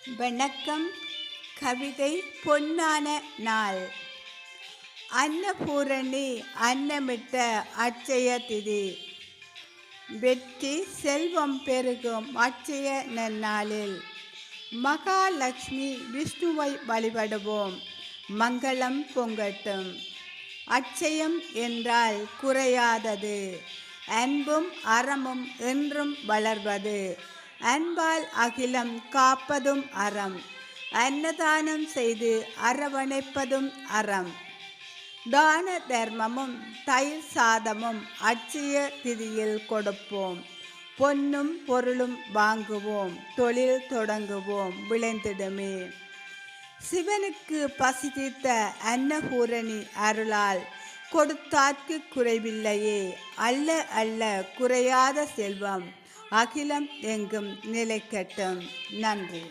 வணக்கம். கவிதை பொன்னான நாள். அன்னபூரணி அன்னமிட்ட அட்சய திதி. வெற்றி செல்வம் பெருகும் அட்சய நன்னாளில் மகாலட்சுமி விஷ்ணுவை வழிபடுவோம். மங்களம் பொங்கட்டும். அட்சயம் என்றால் குறையாதது. அன்பும் அறமும் என்றும் வளர்வது. அன்பால் அகிலம் காப்பதும் அறம். அன்னதானம் செய்து அரவணைப்பதும் அறம். தான தர்மமும் தயிர் சாதமும் அட்சய திதியில் கொடுப்போம். பொன்னும் பொருளும் வாங்குவோம். தொழில் தொடங்குவோம், விளைந்திடுமே. சிவனுக்கு பசி தீர்த்த அன்னபூரணி அருளால் கொடுத்தார்க்கு குறைவில்லையே. அல்ல அல்ல குறையாத செல்வம் அகிலம் எங்கும் நிலைக்கட்டும். நன்றி.